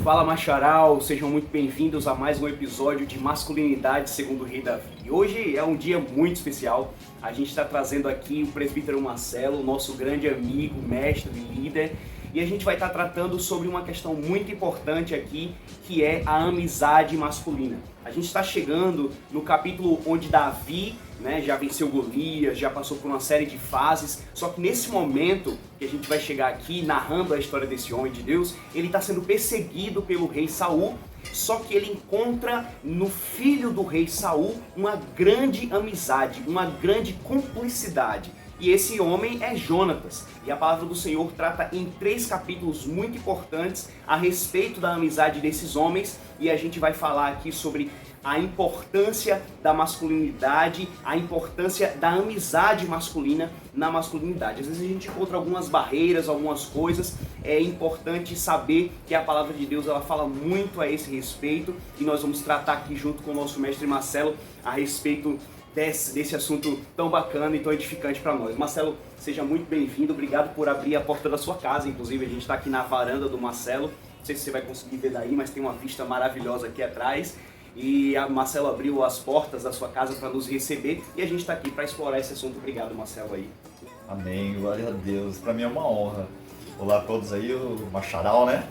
Fala Macharal, sejam muito bem-vindos a mais um episódio de Masculinidade segundo o Rei Davi. E hoje é um dia muito especial, a gente está trazendo aqui o presbítero Marcelo, nosso grande amigo, mestre e líder, e a gente vai estar tratando sobre uma questão muito importante aqui, que é a amizade masculina. A gente está chegando no capítulo onde Davi, já venceu Golias, já passou por uma série de fases, só que nesse momento que a gente vai chegar aqui narrando a história desse homem de Deus, ele está sendo perseguido pelo rei Saul, só que ele encontra no filho do rei Saul uma grande amizade, uma grande cumplicidade. E esse homem é Jonatas. E a palavra do Senhor trata em 3 capítulos muito importantes a respeito da amizade desses homens. E a gente vai falar aqui sobre a importância da masculinidade, a importância da amizade masculina na masculinidade. Às vezes a gente encontra algumas barreiras, algumas coisas. É importante saber que a palavra de Deus ela fala muito a esse respeito. E nós vamos tratar aqui junto com o nosso mestre Marcelo a respeito desse assunto tão bacana e tão edificante para nós. Marcelo, seja muito bem-vindo, obrigado por abrir a porta da sua casa, inclusive a gente está aqui na varanda do Marcelo, não sei se você vai conseguir ver daí, mas tem uma vista maravilhosa aqui atrás, e a Marcelo abriu as portas da sua casa para nos receber, e a gente está aqui para explorar esse assunto. Obrigado, Marcelo, aí. Amém, glória a Deus, para mim é uma honra. Olá a todos aí, o Macharal, né?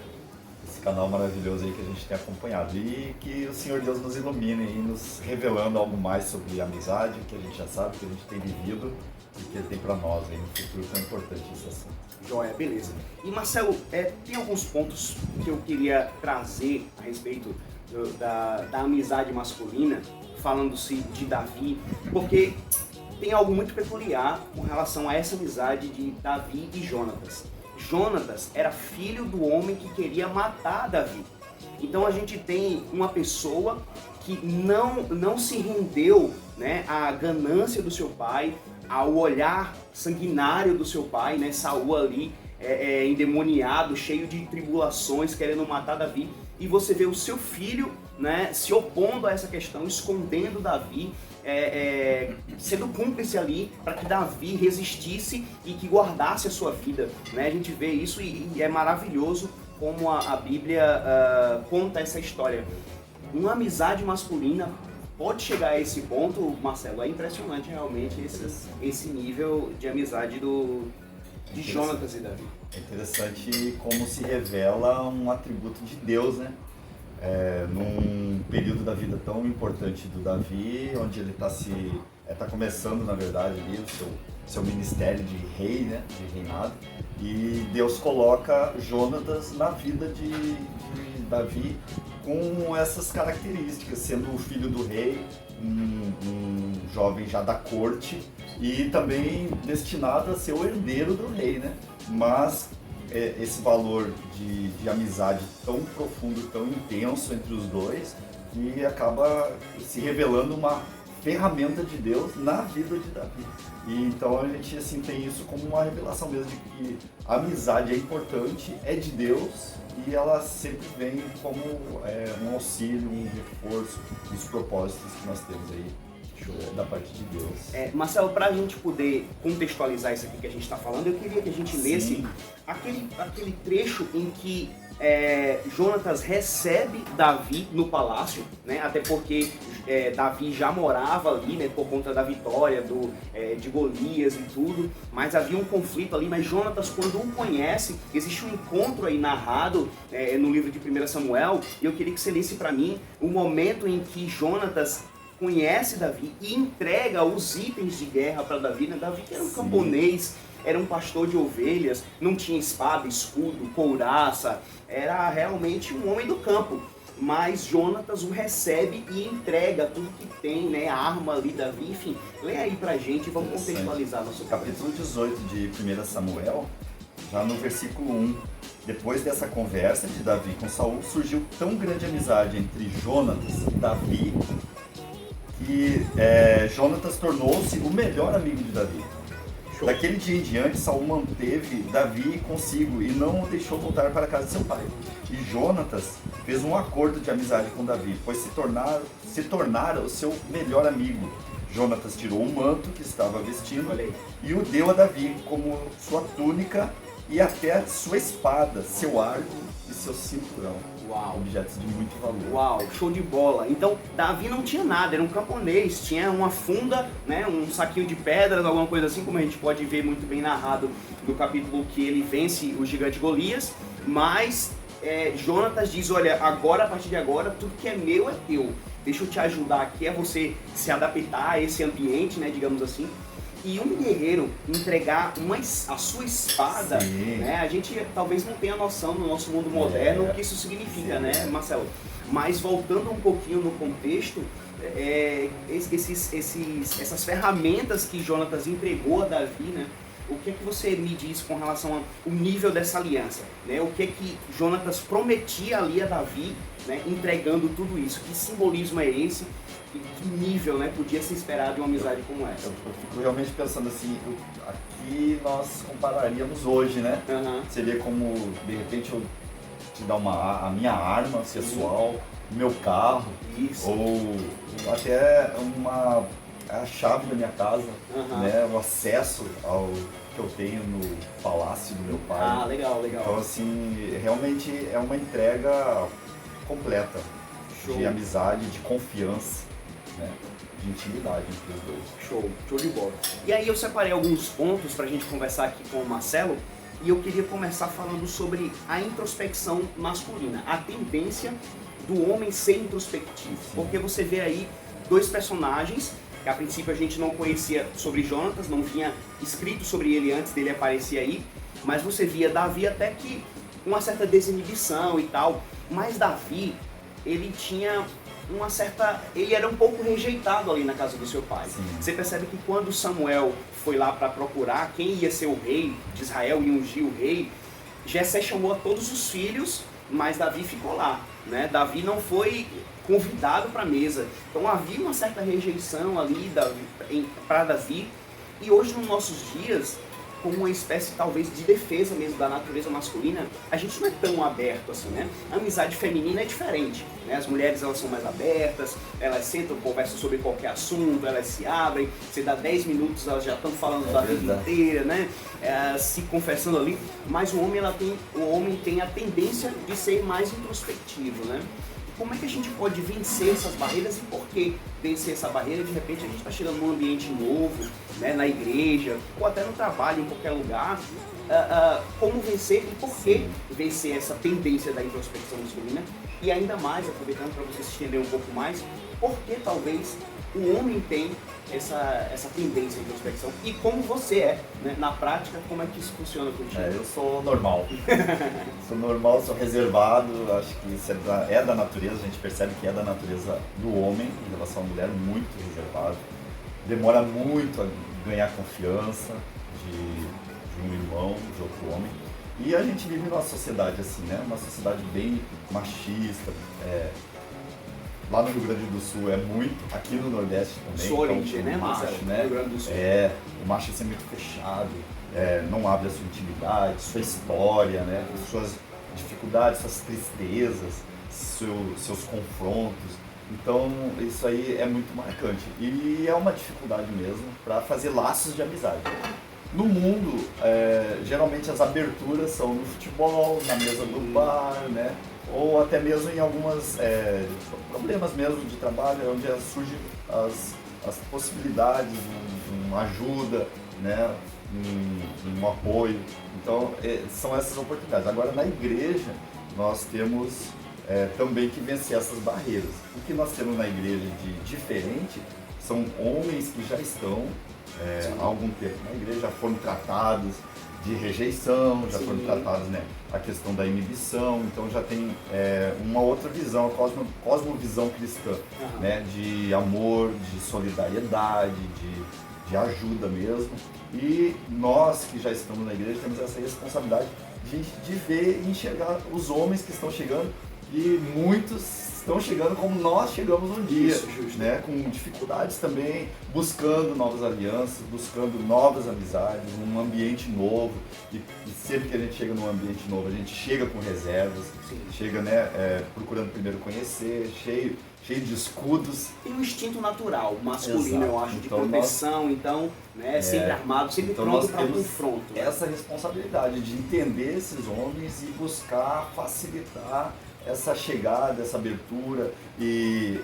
Esse canal maravilhoso aí que a gente tem acompanhado, e que o Senhor Deus nos ilumine e nos revelando algo mais sobre a amizade, que a gente já sabe, que a gente tem vivido e que Ele tem para nós aí no futuro tão importante esse assunto. Joia, beleza. E Marcelo, tem alguns pontos que eu queria trazer a respeito da amizade masculina, falando-se de Davi, porque tem algo muito peculiar com relação a essa amizade de Davi e Jonatas. Jonatas era filho do homem que queria matar Davi. Então a gente tem uma pessoa que não se rendeu, à ganância do seu pai, ao olhar sanguinário do seu pai, Saul ali endemoniado, cheio de tribulações, querendo matar Davi. E você vê o seu filho se opondo a essa questão, escondendo Davi, sendo cúmplice ali para que Davi resistisse e que guardasse a sua vida. A gente vê isso e é maravilhoso como a Bíblia conta essa história. Uma amizade masculina pode chegar a esse ponto, Marcelo, é impressionante realmente esse nível de amizade de Jonatas e Davi. É interessante como se revela um atributo de Deus, né? Num período da vida tão importante do Davi, onde ele está começando, na verdade, ali, o seu ministério de rei, de reinado, e Deus coloca Jonatas na vida de Davi com essas características, sendo o filho do rei, um jovem já da corte e também destinado a ser o herdeiro do rei, Mas esse valor de amizade tão profundo, tão intenso entre os dois, que acaba se revelando uma ferramenta de Deus na vida de Davi. E então a gente tem isso como uma revelação mesmo de que a amizade é importante, é de Deus e ela sempre vem como um auxílio, um reforço dos propósitos que nós temos aí da parte de Deus. Marcelo, para a gente poder contextualizar isso aqui que a gente está falando, eu queria que a gente lesse aquele trecho em que Jonatas recebe Davi no palácio, até porque Davi já morava ali, por conta da vitória de Golias e tudo, mas havia um conflito ali, mas Jonatas, quando o conhece, existe um encontro aí narrado no livro de 1 Samuel, e eu queria que você lesse para mim o momento em que Jonatas conhece Davi e entrega os itens de guerra para Davi. Davi que era um camponês, era um pastor de ovelhas, não tinha espada, escudo, couraça, era realmente um homem do campo. Mas Jonatas o recebe e entrega tudo que tem, a arma ali, Davi, enfim. Lê aí pra gente e vamos contextualizar nosso capítulo 18 de 1 Samuel, já no versículo 1. Depois dessa conversa de Davi com Saul, surgiu tão grande amizade entre Jonatas e Davi, que Jonatas tornou-se o melhor amigo de Davi. Daquele dia em diante, Saul manteve Davi consigo e não o deixou voltar para a casa de seu pai. E Jonatas fez um acordo de amizade com Davi, pois se tornara o seu melhor amigo. Jonatas tirou o manto que estava vestindo e o deu a Davi como sua túnica e até sua espada, seu arco e seu cinturão. Uau. Objetos de muito valor. Uau, show de bola. Então, Davi não tinha nada, era um camponês, tinha uma funda, né, um saquinho de pedras, alguma coisa assim, como a gente pode ver muito bem narrado no capítulo que ele vence o gigante Golias, mas Jonatas diz, olha, agora, a partir de agora, tudo que é meu é teu. Deixa eu te ajudar aqui a você se adaptar a esse ambiente, né, digamos assim. E um guerreiro entregar a sua espada, né? A gente talvez não tenha noção no nosso mundo moderno o que isso significa, né, Marcelo? Mas voltando um pouquinho no contexto, essas ferramentas que Jonatas entregou a Davi, né? O que é que você me diz com relação ao nível dessa aliança? Né? O que é que Jonatas prometia ali a Davi, né, entregando tudo isso? Que simbolismo é esse? E que nível, né, podia se esperar de uma amizade como essa? Eu fico realmente pensando assim, aqui nós compararíamos hoje, né? Seria como, de repente, eu te dar a minha arma pessoal, meu carro, ou até a chave da minha casa, né? O acesso ao que eu tenho no palácio do meu pai. Ah, legal, legal. Então, assim, realmente é uma entrega completa. Show. De amizade, de confiança, né? De intimidade entre os dois. Show de bola. E aí eu separei alguns pontos pra gente conversar aqui com o Marcelo, e eu queria começar falando sobre a introspecção masculina, a tendência do homem ser introspectivo. Sim. Porque você vê aí dois personagens que a princípio a gente não conhecia sobre Jonatas, não vinha escrito sobre ele antes dele aparecer aí, mas você via Davi até que com uma certa desinibição e tal, mas Davi, ele tinha ele era um pouco rejeitado ali na casa do seu pai. Sim. Você percebe que quando Samuel foi lá para procurar quem ia ser o rei de Israel e ungir o rei, Jessé chamou a todos os filhos, mas Davi ficou lá, né? Davi não foi convidado para a mesa. Então havia uma certa rejeição ali para Davi. E hoje, nos nossos dias, como uma espécie talvez de defesa mesmo da natureza masculina, a gente não é tão aberto assim, né? A amizade feminina é diferente, né? As mulheres, elas são mais abertas, elas sentam, conversam sobre qualquer assunto, elas se abrem, você dá 10 minutos, elas já estão falando da vida inteira, né? Se confessando ali, mas o homem tem a tendência de ser mais introspectivo, né? Como é que a gente pode vencer essas barreiras e por que vencer essa barreira? De repente a gente está chegando num ambiente novo, né, na igreja, ou até no trabalho, em qualquer lugar. Como vencer e por que vencer essa tendência da introspecção masculina? E ainda mais, aproveitando para você se estender um pouco mais, por que talvez o homem tem essa tendência à introspecção e como você né, na prática, como é que isso funciona contigo? Eu sou normal. Sou reservado, acho que isso é da natureza, a gente percebe que é da natureza do homem em relação à mulher, muito reservado. Demora muito a ganhar confiança de um irmão, de outro homem. E a gente vive numa sociedade assim, né? Uma sociedade bem machista. Lá no Rio Grande do Sul é muito, aqui no Nordeste também. Sua origem, né, macho, né? Rio Grande do Sul. O macho é muito fechado, não abre a sua intimidade, sua história, né? Suas dificuldades, suas tristezas, seus confrontos. Então isso aí é muito marcante e é uma dificuldade mesmo para fazer laços de amizade. No mundo, geralmente as aberturas são no futebol, na mesa do bar, né? Ou até mesmo em algumas problemas mesmo de trabalho, onde surgem as possibilidades, uma ajuda, né? um apoio. Então, são essas oportunidades. Agora, na igreja, nós temos também que vencer essas barreiras. O que nós temos na igreja de diferente são homens que já estão há algum tempo na igreja, já foram tratados de rejeição, já foram tratados, né, a questão da inibição, então já tem uma outra visão, a cosmovisão cristã, né, de amor, de solidariedade, de ajuda mesmo. E nós que já estamos na igreja temos essa responsabilidade de ver e enxergar os homens que estão chegando e muitos estão chegando como nós chegamos um dia, Isso, justo. né? Com dificuldades também, buscando novas alianças, buscando novas amizades, um ambiente novo. E sempre que a gente chega num ambiente novo, a gente chega com reservas, Sim. chega, né, procurando primeiro conhecer, cheio de escudos. Tem um instinto natural, masculino, Exato. eu acho, de Então, proteção, então, né, sempre armado, sempre então pronto nós para o temos confronto. Né? essa responsabilidade de entender esses homens e buscar facilitar essa chegada, essa abertura e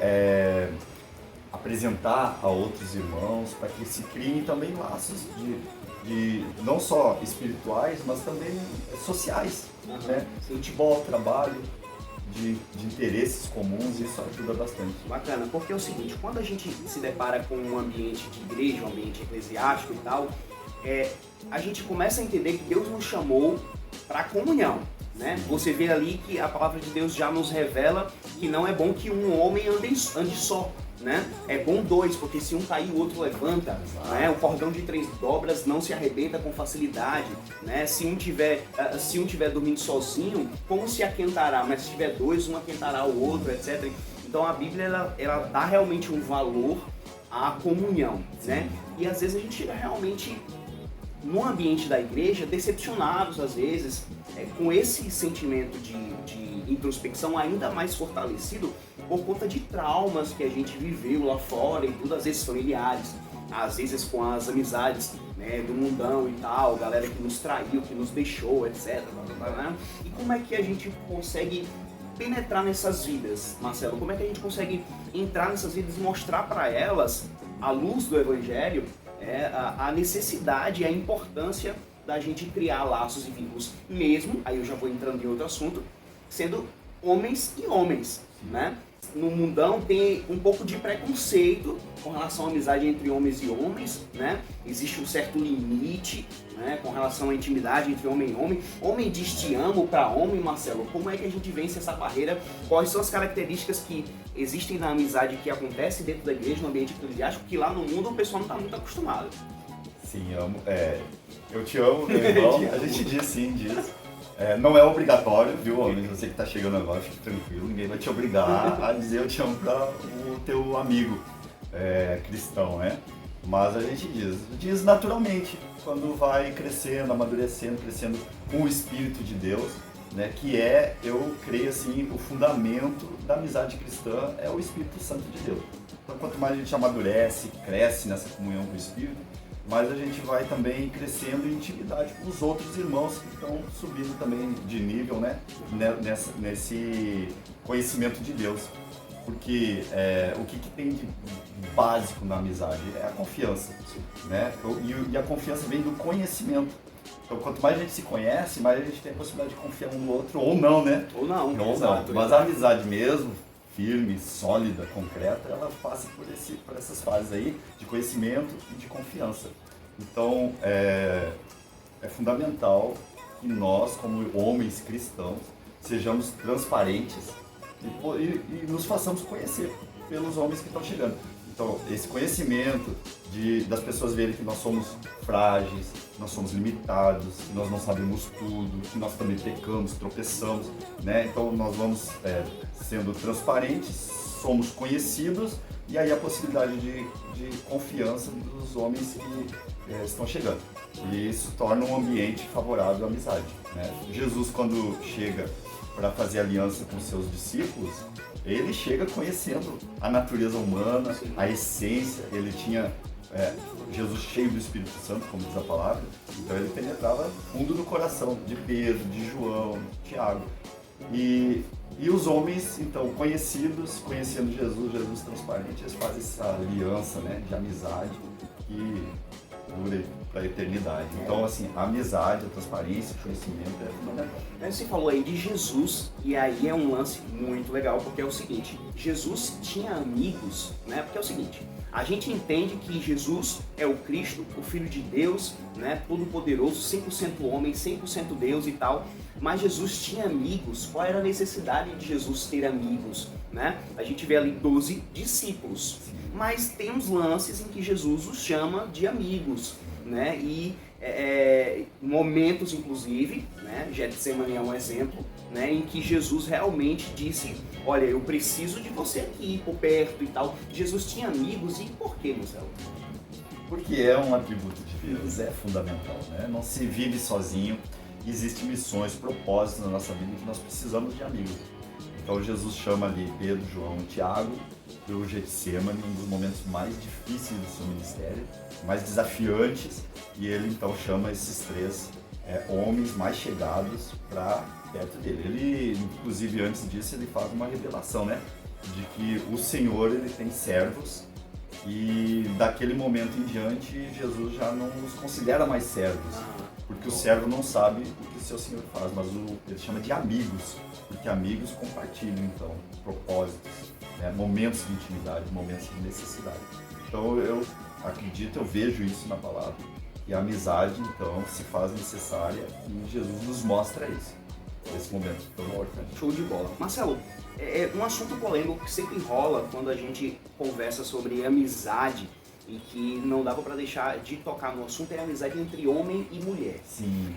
apresentar a outros irmãos para que se criem também laços de não só espirituais, mas também sociais, né? Futebol, trabalho, de interesses comuns, isso ajuda bastante. Bacana, porque é o seguinte, quando a gente se depara com um ambiente de igreja, um ambiente eclesiástico e tal, a gente começa a entender que Deus nos chamou para a comunhão. Né? Você vê ali que a palavra de Deus já nos revela que não é bom que um homem ande só. Né? É bom dois, porque se um cair o outro levanta, né? O cordão de 3 dobras não se arrebenta com facilidade, né? Se um tiver dormindo sozinho, como se aquentará? Mas se tiver dois, um aquentará o outro, etc. Então a Bíblia ela dá realmente um valor à comunhão, né? E às vezes a gente chega realmente no ambiente da igreja decepcionados às vezes, com esse sentimento de introspecção ainda mais fortalecido por conta de traumas que a gente viveu lá fora e tudo, às vezes familiares, às vezes com as amizades, né, do mundão e tal, galera que nos traiu, que nos deixou, etc. Né? E como é que a gente consegue penetrar nessas vidas, Marcelo? Como é que a gente consegue entrar nessas vidas e mostrar para elas, à luz do Evangelho, a necessidade e a importância da gente criar laços e vínculos, mesmo, aí eu já vou entrando em outro assunto, sendo homens e homens, né? No mundão tem um pouco de preconceito com relação à amizade entre homens e homens, né? Existe um certo limite, né, com relação à intimidade entre homem e homem. Homem diz te amo para homem, Marcelo. Como é que a gente vence essa barreira? Quais são as características que existem na amizade que acontece dentro da igreja, no ambiente eclesiástico, que lá no mundo o pessoal não está muito acostumado? Sim, amo. Eu te amo, meu irmão. A gente diz sim, diz. Não é obrigatório, viu, homem? Você que está chegando agora, fique tranquilo. Ninguém vai te obrigar a dizer eu te amo para o teu amigo cristão, né? Mas a gente diz naturalmente, quando vai crescendo, amadurecendo, crescendo com o Espírito de Deus, né? Que eu creio assim, o fundamento da amizade cristã é o Espírito Santo de Deus. Então, quanto mais a gente amadurece, cresce nessa comunhão com o Espírito, mas a gente vai também crescendo em intimidade com os outros irmãos que estão subindo também de nível, né? Nesse conhecimento de Deus. Porque o que tem de básico na amizade é a confiança, né? E a confiança vem do conhecimento. Então, quanto mais a gente se conhece, mais a gente tem a possibilidade de confiar um no outro, ou não, né? Ou não. Ou Exato, não. Mas a amizade mesmo, firme, sólida, concreta, ela passa por essas fases aí de conhecimento e de confiança. Então, é fundamental que nós, como homens cristãos, sejamos transparentes e nos façamos conhecer pelos homens que estão chegando. Então, esse conhecimento das pessoas verem que nós somos frágeis, nós somos limitados, que nós não sabemos tudo, que nós também pecamos, tropeçamos, né? Então, nós vamos sendo transparentes, somos conhecidos, e aí a possibilidade de confiança dos homens que estão chegando. E isso torna um ambiente favorável à amizade, né? Jesus, quando chega para fazer aliança com seus discípulos, ele chega conhecendo a natureza humana, a essência. Ele tinha Jesus cheio do Espírito Santo, como diz a palavra, então ele penetrava fundo no coração de Pedro, de João, de Tiago. E os homens, então, conhecidos, conhecendo Jesus transparente, eles fazem essa aliança, né, de amizade que dura para a eternidade. Então, assim, a amizade, a transparência, o conhecimento é fundamental. Você falou aí de Jesus, e aí é um lance muito legal, porque é o seguinte, Jesus tinha amigos, né? Porque é o seguinte, a gente entende que Jesus é o Cristo, o Filho de Deus, né? Todo-poderoso, 100% homem, 100% Deus e tal, mas Jesus tinha amigos. Qual era a necessidade de Jesus ter amigos, né? A gente vê ali 12 discípulos, mas tem uns lances em que Jesus os chama de amigos, né? E momentos, inclusive, né? Getsemane é um exemplo, né? Em que Jesus realmente disse, olha, eu preciso de você aqui, por perto e tal. Jesus tinha amigos, e por que, Marcelo? Porque é um atributo de Deus, é fundamental, né? Não se vive sozinho, existem missões, propósitos na nossa vida que nós precisamos de amigos. Então Jesus chama ali Pedro, João e Tiago do Getsemane, um dos momentos mais difíceis do seu ministério, mais desafiantes, e ele então chama esses três homens mais chegados para perto dele. Ele, inclusive, antes disso, ele faz uma revelação, né? De que o Senhor, ele tem servos, e daquele momento em diante, Jesus já não os considera mais servos, porque o servo não sabe o que o seu Senhor faz, mas ele chama de amigos, porque amigos compartilham, então, propósitos, né? Momentos de intimidade, momentos de necessidade. Então, eu acredito, eu vejo isso na palavra, e a amizade, então, se faz necessária, e Jesus nos mostra isso, nesse momento tão importante. Show de bola. Marcelo, é um assunto polêmico que sempre enrola quando a gente conversa sobre amizade, e que não dava para deixar de tocar no assunto, é a amizade entre homem e mulher. Sim.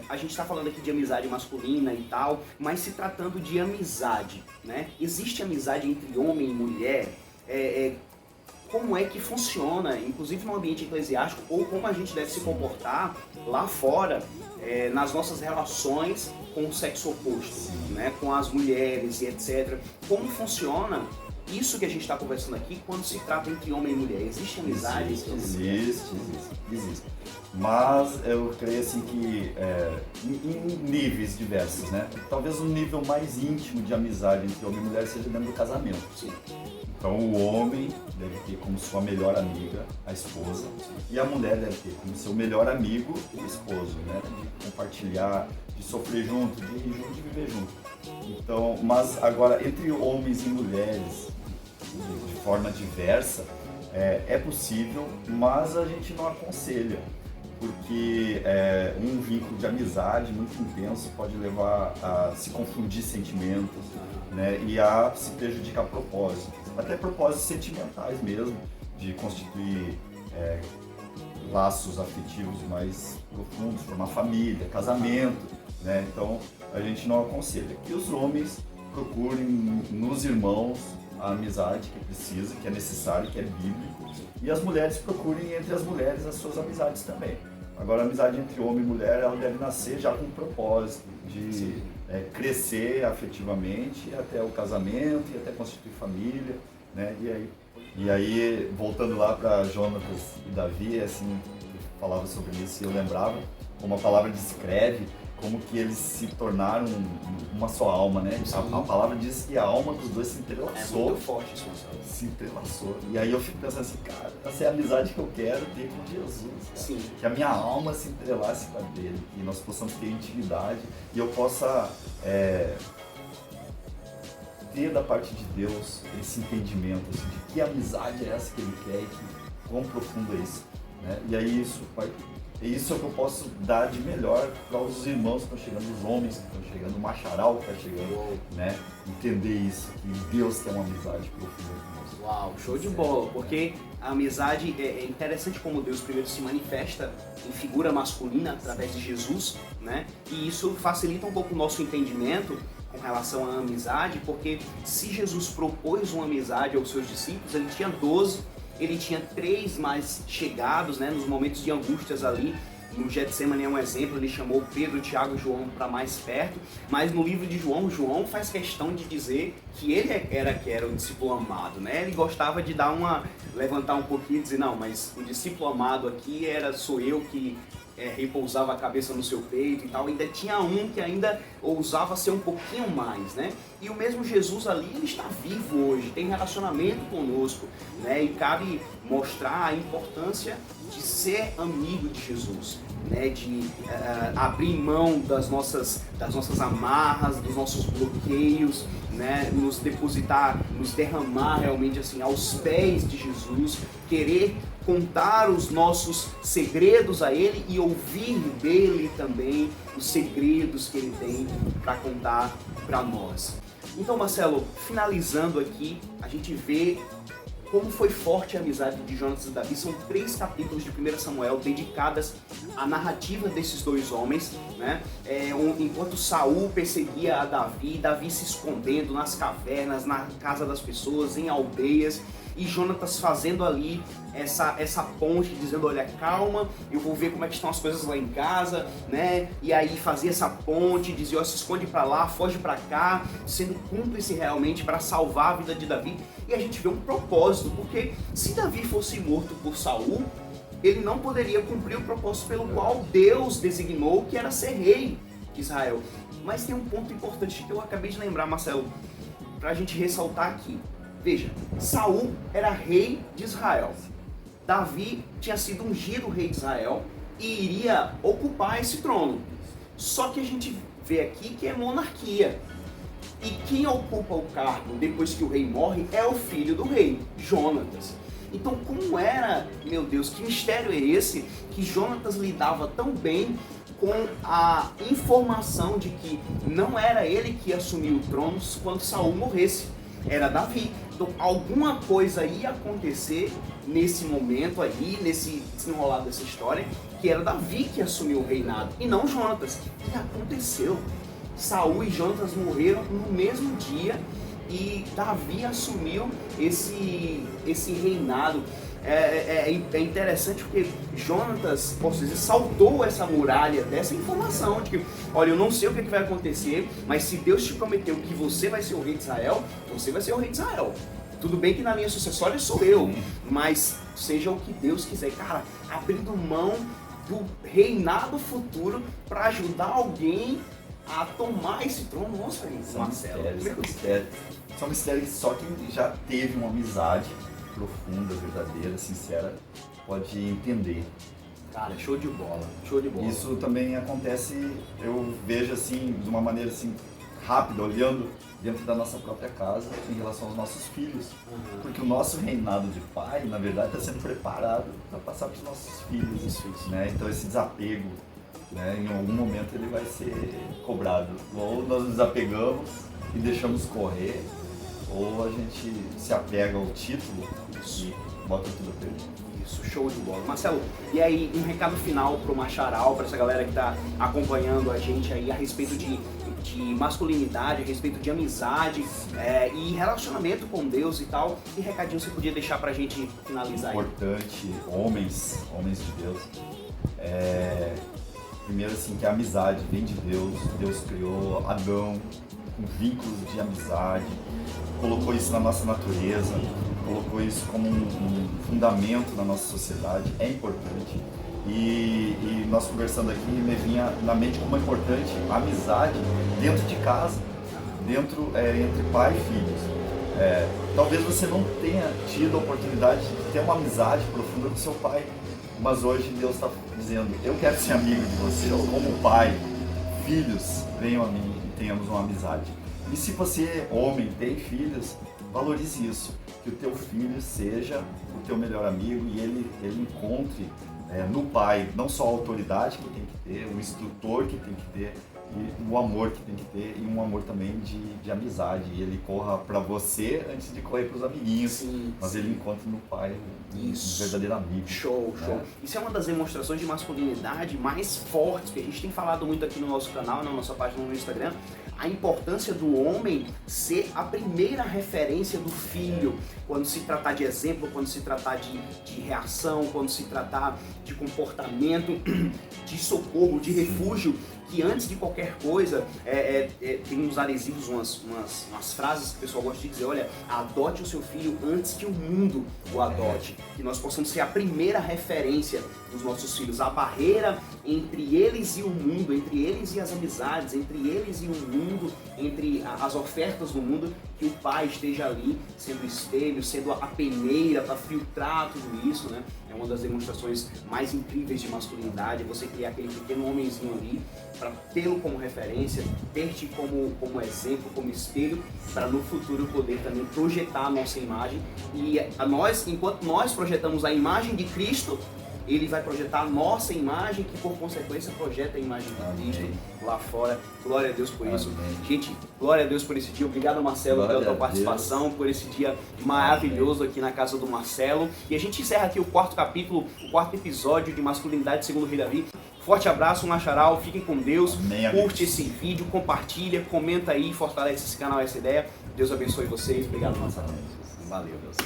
A gente está falando aqui de amizade masculina e tal, mas se tratando de amizade, né? Existe amizade entre homem e mulher? Como é que funciona, inclusive no ambiente eclesiástico, ou como a gente deve se comportar lá fora, nas nossas relações com o sexo oposto, né? Com as mulheres e etc. Como funciona isso que a gente está conversando aqui quando se trata entre homem e mulher? Existe amizade? Existe. Mas eu creio assim que em níveis diversos, né? Talvez o nível mais íntimo de amizade entre homem e mulher seja dentro do casamento. Sim. Então o homem deve ter como sua melhor amiga a esposa, e a mulher deve ter como seu melhor amigo o esposo, né? De compartilhar, de sofrer junto, de ir junto, de viver junto. Então, mas agora entre homens e mulheres de forma diversa é possível, mas a gente não aconselha, porque um vínculo de amizade muito intenso pode levar a se confundir sentimentos, né? E a se prejudicar propósitos, até propósitos sentimentais mesmo, de constituir laços afetivos mais profundos, formar família, casamento, né? Então a gente não aconselha que os homens procurem nos irmãos a amizade que precisa, que é necessária, que é bíblico, e as mulheres procurem entre as mulheres as suas amizades também. Agora, a amizade entre homem e mulher, ela deve nascer já com um propósito de crescer afetivamente até o casamento e até constituir família, né? E aí voltando lá para Jonatas e Davi, assim, falava sobre isso e eu lembrava como a palavra descreve como que eles se tornaram uma só alma, né? A palavra diz que a alma dos dois se entrelaçou. É muito forte isso, Marcelo. Se entrelaçou. E aí eu fico pensando assim, cara, essa é a amizade que eu quero ter com Jesus. Cara. Sim. Que a minha alma se entrelace com a dele, que nós possamos ter intimidade e eu possa ter da parte de Deus esse entendimento assim, de que amizade é essa que ele quer e que quão profundo é isso. Né? E aí isso é o que eu posso dar de melhor para os irmãos que estão chegando, os homens que estão chegando, o macharal que está chegando, né? Entender isso, que Deus tem uma amizade profunda conosco. Uau, show de bola, porque a amizade é interessante como Deus primeiro se manifesta em figura masculina através de Jesus, né? E isso facilita um pouco o nosso entendimento com relação à amizade, porque se Jesus propôs uma amizade aos seus discípulos, ele tinha 12, ele tinha 3 mais chegados, né, nos momentos de angústias ali. No Getsemane é um exemplo, ele chamou Pedro, Tiago e João para mais perto, mas no livro de João faz questão de dizer que ele era o discípulo amado, né? Ele gostava de levantar um pouquinho e dizer, não, mas o discípulo amado aqui sou eu que repousava a cabeça no seu peito e tal. Ainda tinha um que ainda ousava ser um pouquinho mais, né? E o mesmo Jesus ali, ele está vivo hoje, tem relacionamento conosco, né? E cabe mostrar a importância de ser amigo de Jesus, né? De abrir mão das nossas amarras, dos nossos bloqueios, né? Nos derramar realmente assim aos pés de Jesus, querer contar os nossos segredos a Ele e ouvir dele também os segredos que Ele tem para contar para nós. Então, Marcelo, finalizando aqui, a gente vê como foi forte a amizade de Jonatas e Davi. São 3 capítulos de 1 Samuel dedicadas à narrativa desses 2 homens, né? Enquanto Saul perseguia a Davi, Davi se escondendo nas cavernas, na casa das pessoas, em aldeias, e Jonatas fazendo ali essa ponte, dizendo, olha, calma, eu vou ver como é que estão as coisas lá em casa, né? E aí fazia essa ponte, dizia, ó, se esconde pra lá, foge pra cá, sendo cúmplice realmente para salvar a vida de Davi. E a gente vê um propósito, porque se Davi fosse morto por Saul, ele não poderia cumprir o propósito pelo qual Deus designou, que era ser rei de Israel. Mas tem um ponto importante que eu acabei de lembrar, Marcelo, pra gente ressaltar aqui. Veja, Saul era rei de Israel. Davi tinha sido ungido rei de Israel e iria ocupar esse trono. Só que a gente vê aqui que é monarquia. E quem ocupa o cargo depois que o rei morre é o filho do rei, Jonatas. Então como era, meu Deus, que mistério é esse que Jonatas lidava tão bem com a informação de que não era ele que ia assumir o trono quando Saul morresse, era Davi. Então alguma coisa ia acontecer nesse momento aí, nesse desenrolar dessa história, que era Davi que assumiu o reinado e não Jonatas. E aconteceu. Saul e Jonatas morreram no mesmo dia e Davi assumiu esse reinado. É interessante porque Jonatas, posso dizer, saltou essa muralha dessa informação de que, olha, eu não sei o que vai acontecer, mas se Deus te prometeu que você vai ser o rei de Israel, você vai ser o rei de Israel. Tudo bem que na linha sucessória sou eu, mas seja o que Deus quiser. Cara, abrindo mão do reinado futuro para ajudar alguém a tomar esse trono. Nossa, Marcelo, são mistérios que só quem já teve uma amizade profunda, verdadeira, sincera, pode entender. Cara, show de bola, show de bola. Isso também acontece, eu vejo assim, de uma maneira assim, rápida, olhando dentro da nossa própria casa em relação aos nossos filhos. Porque o nosso reinado de pai, na verdade, está sendo preparado para passar para os nossos filhos. Isso. Né? Então esse desapego, né, em algum momento ele vai ser cobrado. Ou nós nos desapegamos e deixamos correr, ou a gente se apega ao título e bota tudo a perder. Isso, show de bola. Marcelo, e aí um recado final pro Macharal, para essa galera que está acompanhando a gente aí a respeito de masculinidade, a respeito de amizade e relacionamento com Deus e tal. Que recadinho você podia deixar pra gente finalizar aí? Importante, homens de Deus. Primeiro assim, que a amizade vem de Deus. Deus criou Adão com vínculos de amizade, colocou isso na nossa natureza, colocou isso como um fundamento na nossa sociedade. É importante. E nós conversando aqui, me vinha na mente como é importante a amizade dentro de casa, entre pai e filhos. Talvez você não tenha tido a oportunidade de ter uma amizade profunda com seu pai, mas hoje Deus está dizendo, eu quero ser amigo de você, como pai, filhos, venham a mim e tenhamos uma amizade. E se você, homem, tem filhos, valorize isso, que o teu filho seja o teu melhor amigo e ele encontre no pai, não só a autoridade que tem que ter, o instrutor que tem que ter, e o amor que tem que ter, e um amor também de amizade. E ele corra para você antes de correr para os amiguinhos, sim, mas ele encontra no pai um verdadeiro amigo. Show. Isso é uma das demonstrações de masculinidade mais fortes que a gente tem falado muito aqui no nosso canal, na nossa página no Instagram. A importância do homem ser a primeira referência do filho, quando se tratar de exemplo, quando se tratar de reação, quando se tratar de comportamento, de socorro, de refúgio, que antes de qualquer coisa, tem uns adesivos, umas frases que o pessoal gosta de dizer, olha, adote o seu filho antes que o mundo o adote, que nós possamos ser a primeira referência dos nossos filhos, a barreira entre eles e o mundo, entre eles e as amizades, entre eles e o mundo, entre as ofertas do mundo, que o pai esteja ali sendo espelho, sendo a peneira para filtrar tudo isso, né? É uma das demonstrações mais incríveis de masculinidade, você criar aquele pequeno homenzinho ali, para tê-lo como referência, ter-te como exemplo, como espelho, para no futuro poder também projetar a nossa imagem. E enquanto nós projetamos a imagem de Cristo, ele vai projetar a nossa imagem, que por consequência projeta a imagem de Amém. Cristo lá fora. Glória a Deus por isso. Amém. Gente, glória a Deus por esse dia. Obrigado, Marcelo, Glória pela tua a participação, por esse dia maravilhoso aqui na casa do Marcelo. E a gente encerra aqui o quarto capítulo, o quarto episódio de Masculinidade segundo o Rei Davi. Forte abraço, um acharal, fiquem com Deus. Amém, Curte amigos. esse vídeo, compartilha, comenta aí, fortalece esse canal, essa ideia. Deus abençoe vocês. Obrigado, Marcelo. Valeu, Deus.